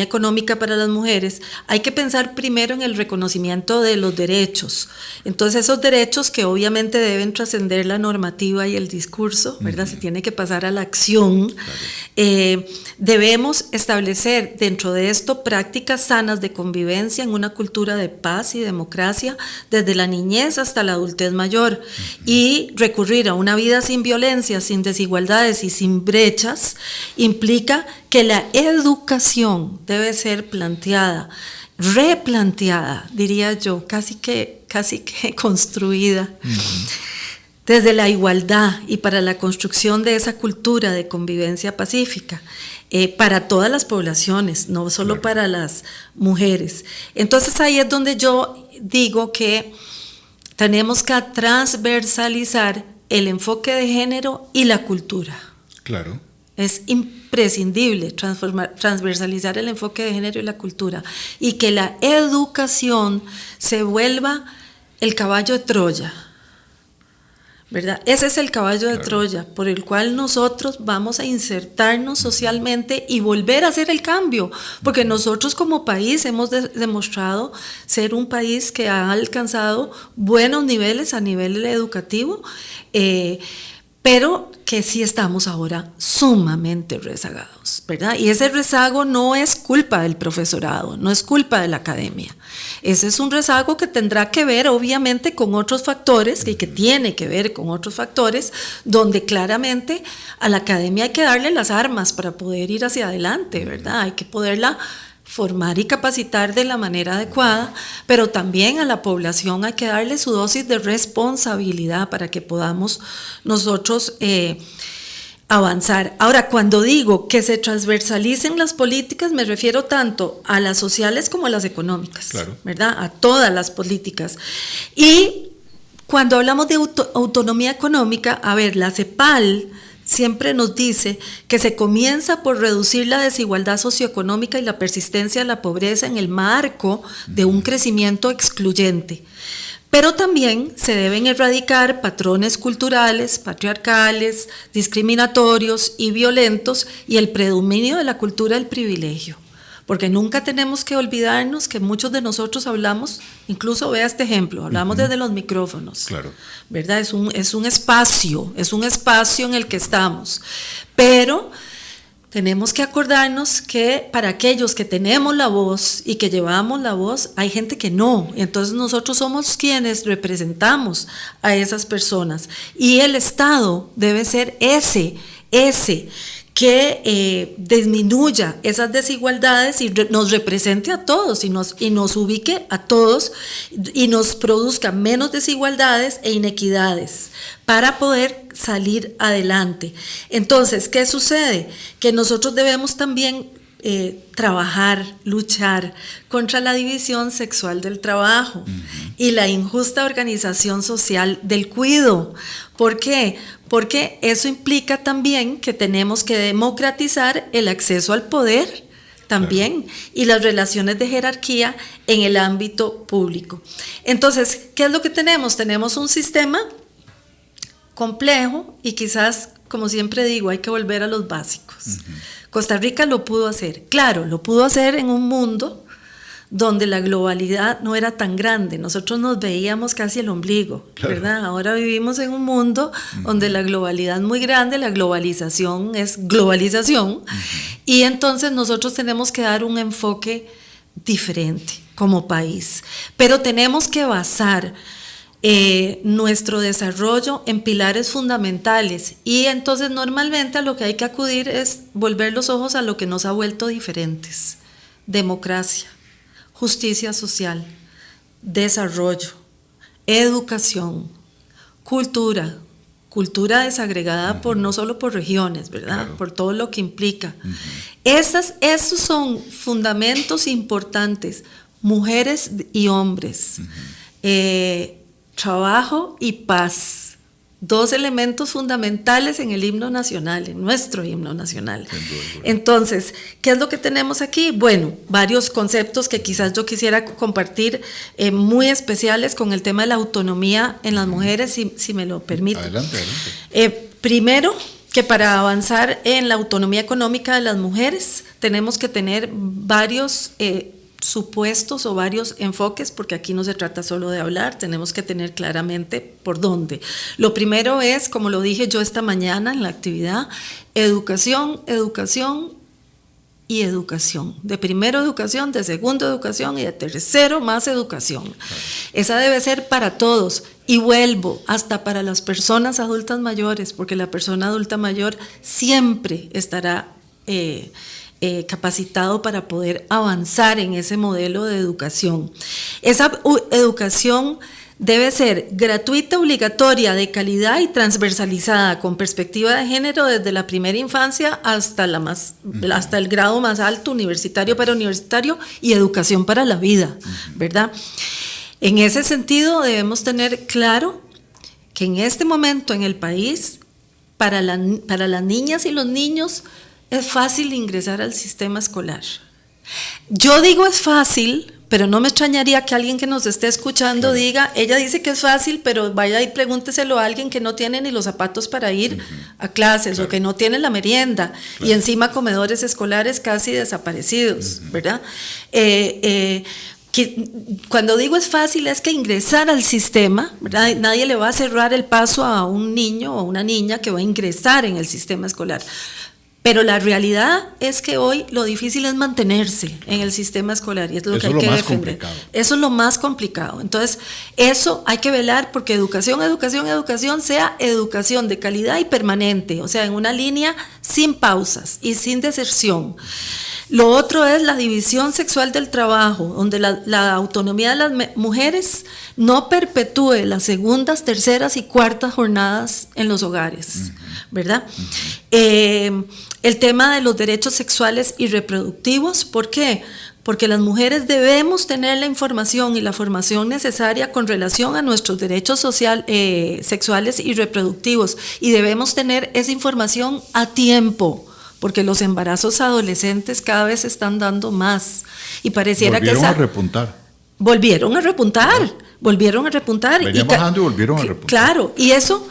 económica para las mujeres, hay que pensar primero en el reconocimiento de los derechos. Entonces, esos derechos que obviamente deben trascender la normativa y el discurso, ¿verdad? Uh-huh. Se tiene que pasar a la acción. Claro. Debemos establecer dentro de esto prácticas sanas de convivencia en una cultura de paz y democracia desde la niñez hasta la adultez mayor, uh-huh, y recurrir a una vida sin violencia, sin desigualdades y sin brechas implica que la educación debe ser planteada, replanteada, diría yo, casi que construida, uh-huh, desde la igualdad y para la construcción de esa cultura de convivencia pacífica, para todas las poblaciones, no solo claro, para las mujeres. Entonces ahí es donde yo digo que tenemos que transversalizar el enfoque de género y la cultura. Claro. Es imprescindible transversalizar el enfoque de género y la cultura, y que la educación se vuelva el caballo de Troya, ¿verdad? Ese es el caballo de Troya, por el cual nosotros vamos a insertarnos socialmente y volver a hacer el cambio, porque nosotros como país hemos demostrado ser un país que ha alcanzado buenos niveles a nivel educativo, pero que sí estamos ahora sumamente rezagados, ¿verdad? Y ese rezago no es culpa del profesorado, no es culpa de la academia. Ese es un rezago que tendrá que ver, obviamente, con otros factores, y que tiene que ver con otros factores, donde claramente a la academia hay que darle las armas para poder ir hacia adelante, ¿verdad? Hay que poderla formar y capacitar de la manera adecuada, pero también a la población hay que darle su dosis de responsabilidad para que podamos nosotros avanzar. Ahora, cuando digo que se transversalicen las políticas, me refiero tanto a las sociales como a las económicas, claro, ¿verdad? A todas las políticas. Y cuando hablamos de autonomía económica, a ver, la CEPAL siempre nos dice que se comienza por reducir la desigualdad socioeconómica y la persistencia de la pobreza en el marco de un crecimiento excluyente. Pero también se deben erradicar patrones culturales, patriarcales, discriminatorios y violentos y el predominio de la cultura del privilegio. Porque nunca tenemos que olvidarnos que muchos de nosotros hablamos, incluso vea este ejemplo, hablamos desde los micrófonos, claro, ¿verdad? Es un espacio en el que estamos, pero tenemos que acordarnos que para aquellos que tenemos la voz y que llevamos la voz, hay gente que no, y entonces nosotros somos quienes representamos a esas personas, y el Estado debe ser ese que disminuya esas desigualdades y nos represente a todos y nos ubique a todos y nos produzca menos desigualdades e inequidades para poder salir adelante. Entonces, ¿qué sucede? Que nosotros debemos también trabajar, luchar contra la división sexual del trabajo y la injusta organización social del cuidado. ¿Por qué? Porque eso implica también que tenemos que democratizar el acceso al poder también, claro, y las relaciones de jerarquía en el ámbito público. Entonces, ¿qué es lo que tenemos? Tenemos un sistema complejo y quizás, como siempre digo, hay que volver a los básicos. Costa Rica lo pudo hacer, claro, lo pudo hacer en un mundo donde la globalidad no era tan grande, nosotros nos veíamos casi el ombligo, claro, ¿verdad? Ahora vivimos en un mundo donde la globalidad es muy grande, la globalización es globalización, y entonces nosotros tenemos que dar un enfoque diferente como país, pero tenemos que basar nuestro desarrollo en pilares fundamentales, y entonces normalmente a lo que hay que acudir es volver los ojos a lo que nos ha vuelto diferentes: democracia, justicia social, desarrollo, educación, cultura desagregada por no solo por regiones, ¿verdad? Claro. Por todo lo que implica. Esos son fundamentos importantes, mujeres y hombres, trabajo y paz, dos elementos fundamentales en el himno nacional, en nuestro himno nacional. Entonces, ¿qué es lo que tenemos aquí? Bueno, varios conceptos que quizás yo quisiera compartir, muy especiales con el tema de la autonomía en las mujeres, si me lo permite. Adelante. Primero, que para avanzar en la autonomía económica de las mujeres tenemos que tener varios supuestos o varios enfoques, porque aquí no se trata solo de hablar, tenemos que tener claramente por dónde. Lo primero es, como lo dije yo esta mañana en la actividad, educación y educación. De primero educación, de segundo educación y de tercero más educación. Esa debe ser para todos, y vuelvo, hasta para las personas adultas mayores, porque la persona adulta mayor siempre estará capacitado para poder avanzar en ese modelo de educación. Esa educación debe ser gratuita, obligatoria, de calidad y transversalizada, con perspectiva de género desde la primera infancia hasta el grado más alto, universitario, parauniversitario, y educación para la vida, ¿verdad? En ese sentido debemos tener claro que en este momento en el país, para las niñas y los niños, es fácil ingresar al sistema escolar. Yo digo es fácil Pero no me extrañaría que alguien que nos esté escuchando diga, ella dice que es fácil, pero vaya y pregúnteselo a alguien que no tiene ni los zapatos para ir a clases, o que no tiene la merienda, y encima comedores escolares casi desaparecidos, ¿verdad? Que cuando digo es fácil, es que ingresar al sistema, ¿verdad? Nadie le va a cerrar el paso a un niño o una niña que va a ingresar en el sistema escolar. Pero la realidad es que hoy lo difícil es mantenerse en el sistema escolar, y es lo que hay que defender. Eso es lo más complicado. Entonces, eso hay que velar porque educación sea educación de calidad y permanente, o sea, en una línea sin pausas y sin deserción. Lo otro es la división sexual del trabajo, donde la autonomía de las mujeres no perpetúe las segundas, terceras y cuartas jornadas en los hogares, ¿verdad? El tema de los derechos sexuales y reproductivos, ¿por qué? Porque las mujeres debemos tener la información y la formación necesaria con relación a nuestros derechos sexuales y reproductivos, y debemos tener esa información a tiempo, porque los embarazos adolescentes cada vez se están dando más, y pareciera volvieron a repuntar. Volvieron a repuntar. Venían bajando y volvieron a repuntar. Claro, y eso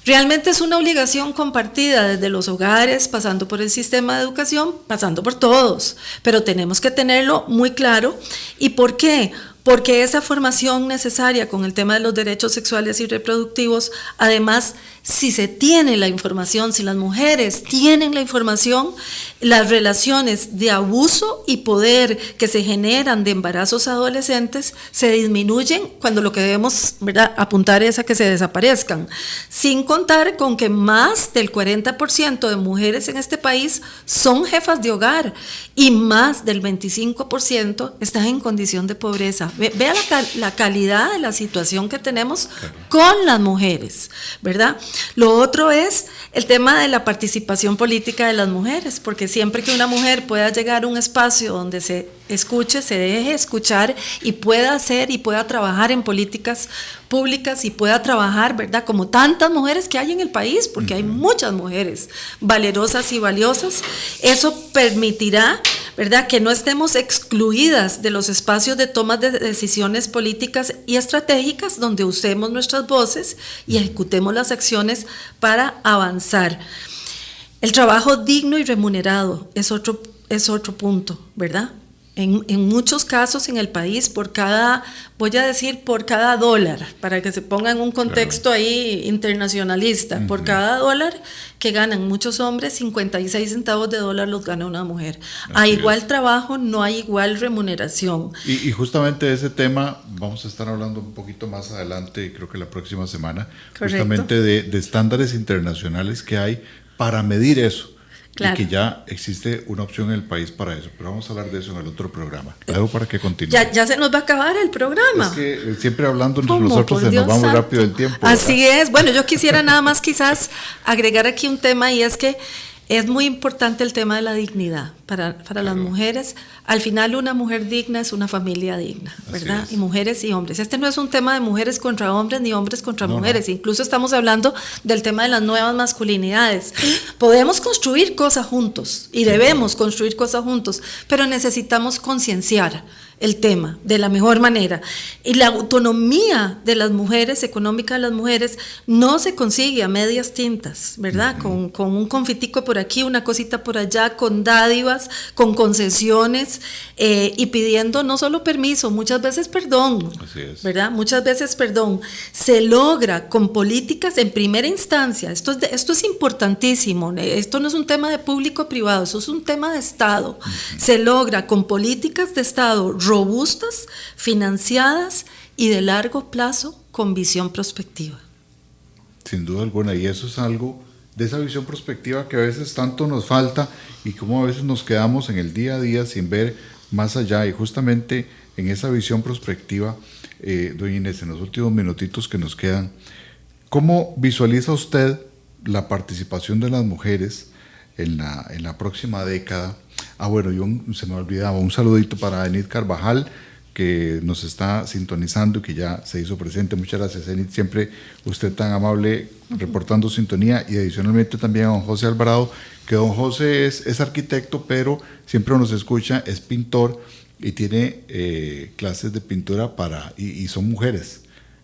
realmente es una obligación compartida desde los hogares, pasando por el sistema de educación, pasando por todos, pero tenemos que tenerlo muy claro. ¿Y por qué? Porque esa formación necesaria con el tema de los derechos sexuales y reproductivos, además, si se tiene la información, si las mujeres tienen la información, las relaciones de abuso y poder que se generan de embarazos adolescentes se disminuyen, cuando lo que debemos, ¿verdad?, apuntar es a que se desaparezcan. Sin contar con que más del 40% de mujeres en este país son jefas de hogar, y más del 25% están en condición de pobreza. Vea la calidad de la situación que tenemos con las mujeres, ¿verdad? Lo otro es el tema de la participación política de las mujeres, porque siempre que una mujer pueda llegar a un espacio donde se escuche, se deje escuchar y pueda hacer y pueda trabajar en políticas públicas y pueda trabajar, ¿verdad?, como tantas mujeres que hay en el país, porque hay muchas mujeres valerosas y valiosas, eso permitirá, ¿verdad?, que no estemos excluidas de los espacios de toma de decisiones políticas y estratégicas, donde usemos nuestras voces y ejecutemos las acciones para avanzar. El trabajo digno y remunerado es otro punto, ¿verdad? En muchos casos en el país, por cada dólar, para que se ponga en un contexto ahí internacionalista, por cada dólar que ganan muchos hombres, 56 centavos de dólar los gana una mujer. A igual trabajo no hay igual remuneración. Y justamente ese tema vamos a estar hablando un poquito más adelante, creo que la próxima semana, justamente de estándares internacionales que hay para medir eso. Claro. Y que ya existe una opción en el país para eso, pero vamos a hablar de eso en el otro programa. La dejo para que continúe. Ya se nos va a acabar el programa. Es que siempre hablando entre nosotros se nos va muy rápido el tiempo. Así es. Bueno, yo quisiera nada más quizás agregar aquí un tema, y es que es muy importante el tema de la dignidad para las mujeres. Al final, una mujer digna es una familia digna, ¿verdad? Y mujeres y hombres. Este no es un tema de mujeres contra hombres ni hombres contra mujeres. Incluso estamos hablando del tema de las nuevas masculinidades. Podemos construir cosas juntos y debemos construir cosas juntos, pero necesitamos concienciar el tema de la mejor manera. Y la autonomía de las mujeres, económica de las mujeres, no se consigue a medias tintas, ¿verdad? Con un confitico por aquí, una cosita por allá, con dádivas, con concesiones, y pidiendo no solo permiso, muchas veces perdón. Así es. ¿Verdad? Muchas veces perdón. Se logra con políticas en primera instancia. Esto es importantísimo. Esto no es un tema de público-privado, eso es un tema de Estado. Se logra con políticas de Estado robustas, financiadas y de largo plazo con visión prospectiva. Sin duda alguna, y eso es algo de esa visión prospectiva que a veces tanto nos falta, y como a veces nos quedamos en el día a día sin ver más allá. Y justamente en esa visión prospectiva, doña Inés, en los últimos minutitos que nos quedan, ¿cómo visualiza usted la participación de las mujeres en la próxima década? Bueno, se me olvidaba, un saludito para Enid Carvajal, que nos está sintonizando y que ya se hizo presente. Muchas gracias, Enid, siempre usted tan amable reportando sintonía. Y adicionalmente también a don José Alvarado, que don José es arquitecto, pero siempre nos escucha, es pintor, y tiene clases de pintura y son mujeres.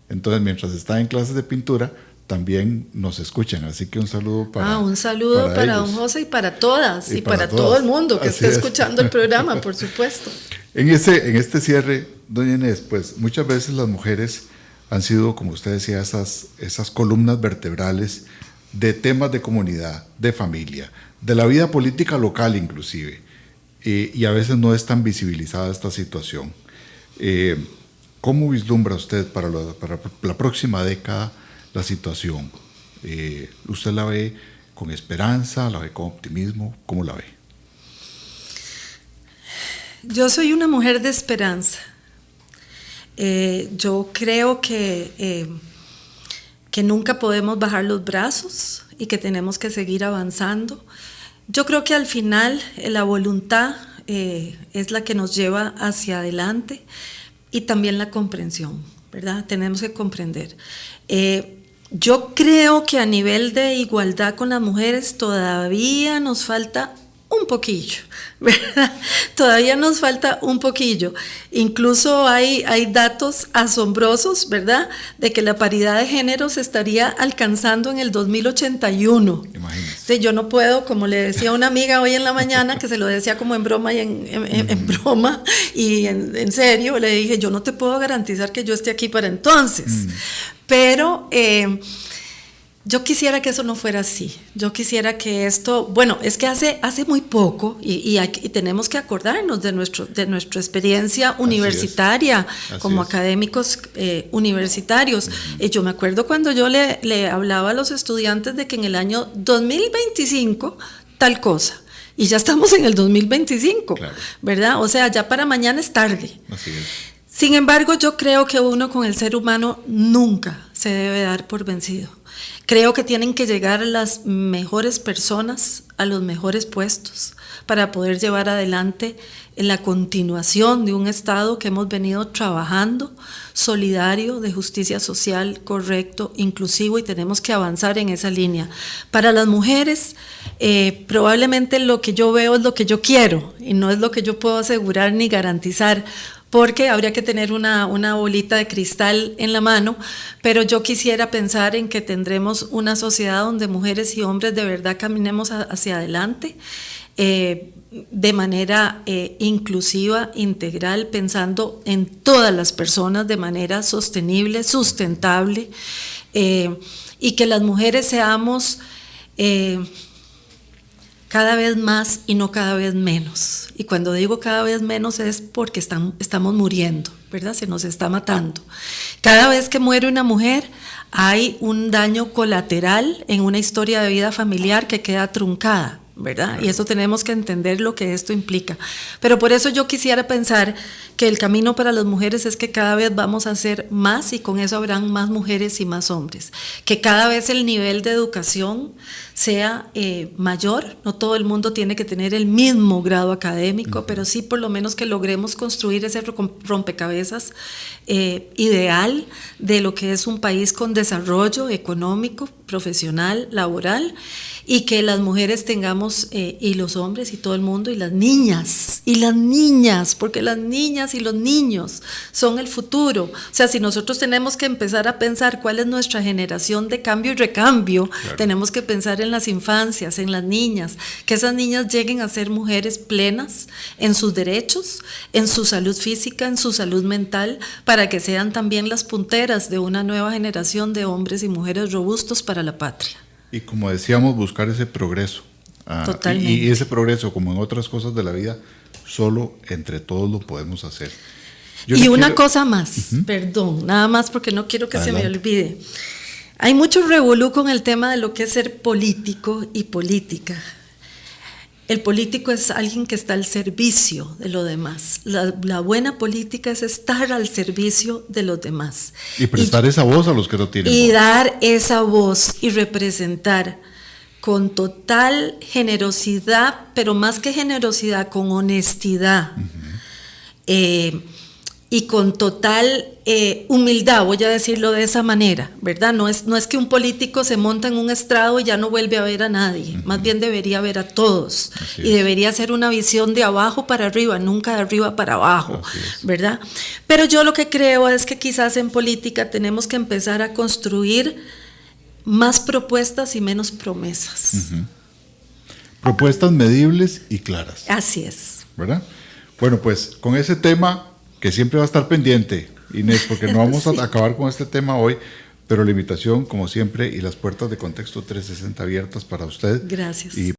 Entonces, mientras están en clases de pintura, también nos escuchan, así que un saludo un saludo para don José y para todas y para todo el mundo que esté escuchando el programa, por supuesto. En este cierre, doña Inés, pues muchas veces las mujeres han sido, como usted decía, esas columnas vertebrales de temas de comunidad, de familia, de la vida política local inclusive, y a veces no es tan visibilizada esta situación. ¿Cómo vislumbra usted para la próxima década la situación? ¿Usted la ve con esperanza, la ve con optimismo? ¿Cómo la ve? Yo soy una mujer de esperanza. Yo creo que nunca podemos bajar los brazos y que tenemos que seguir avanzando. Yo creo que al final la voluntad es la que nos lleva hacia adelante y también la comprensión, ¿verdad? Tenemos que comprender. Yo creo que a nivel de igualdad con las mujeres todavía nos falta un poquillo, ¿verdad? Todavía nos falta un poquillo. Incluso hay datos asombrosos, ¿verdad? De que la paridad de género se estaría alcanzando en el 2081. Imagínese. Yo no puedo, como le decía a una amiga hoy en la mañana, que se lo decía como en broma y en broma y en serio, le dije, yo no te puedo garantizar que yo esté aquí para entonces. Pero yo quisiera que eso no fuera así. Yo quisiera que esto, bueno, es que hace muy poco y tenemos que acordarnos de nuestra experiencia universitaria como académicos universitarios. Yo me acuerdo cuando yo le hablaba a los estudiantes de que en el año 2025 tal cosa. Y ya estamos en el 2025, claro, ¿verdad? O sea, ya para mañana es tarde. Así es. Sin embargo, yo creo que uno con el ser humano nunca se debe dar por vencido. Creo que tienen que llegar las mejores personas a los mejores puestos para poder llevar adelante la continuación de un Estado que hemos venido trabajando, solidario, de justicia social, correcto, inclusivo, y tenemos que avanzar en esa línea. Para las mujeres, probablemente lo que yo veo es lo que yo quiero y no es lo que yo puedo asegurar ni garantizar, porque habría que tener una bolita de cristal en la mano, pero yo quisiera pensar en que tendremos una sociedad donde mujeres y hombres de verdad caminemos hacia adelante, de manera inclusiva, integral, pensando en todas las personas de manera sostenible, sustentable, y que las mujeres seamos cada vez más y no cada vez menos. Y cuando digo cada vez menos es porque estamos muriendo, ¿verdad? Se nos está matando. Cada vez que muere una mujer hay un daño colateral en una historia de vida familiar que queda truncada, ¿verdad? Y eso tenemos que entender lo que esto implica. Pero por eso yo quisiera pensar que el camino para las mujeres es que cada vez vamos a ser más y con eso habrán más mujeres y más hombres. Que cada vez el nivel de educación sea mayor. No todo el mundo tiene que tener el mismo grado académico, pero sí por lo menos que logremos construir ese rompecabezas ideal de lo que es un país con desarrollo económico, profesional, laboral, y que las mujeres tengamos, y los hombres y todo el mundo, y las niñas, porque las niñas y los niños son el futuro. O sea, si nosotros tenemos que empezar a pensar cuál es nuestra generación de cambio y recambio, claro, tenemos que pensar en las infancias, en las niñas, que esas niñas lleguen a ser mujeres plenas en sus derechos, en su salud física, en su salud mental, para que sean también las punteras de una nueva generación de hombres y mujeres robustos para la patria. Y como decíamos, buscar ese progreso. Totalmente. Y ese progreso, como en otras cosas de la vida, solo entre todos lo podemos hacer. Y una cosa más, perdón, nada más porque no quiero que adelante, se me olvide. Hay mucho revolú con el tema de lo que es ser político y política. El político es alguien que está al servicio de los demás. La buena política es estar al servicio de los demás. Y prestar esa voz a los que no tienen voz. Y voz. dar esa voz y representar con total generosidad, pero más que generosidad, con honestidad. y con total humildad, voy a decirlo de esa manera, ¿verdad? No es que un político se monta en un estrado y ya no vuelve a ver a nadie, más bien debería ver a todos y debería ser una visión de abajo para arriba, nunca de arriba para abajo, ¿verdad? Pero yo lo que creo es que quizás en política tenemos que empezar a construir más propuestas y menos promesas. Propuestas medibles y claras. Así es. ¿Verdad? Bueno, pues con ese tema que siempre va a estar pendiente, Inés, porque no vamos a acabar con este tema hoy, pero la invitación, como siempre, y las puertas de Contexto 360 abiertas para usted. Gracias. Y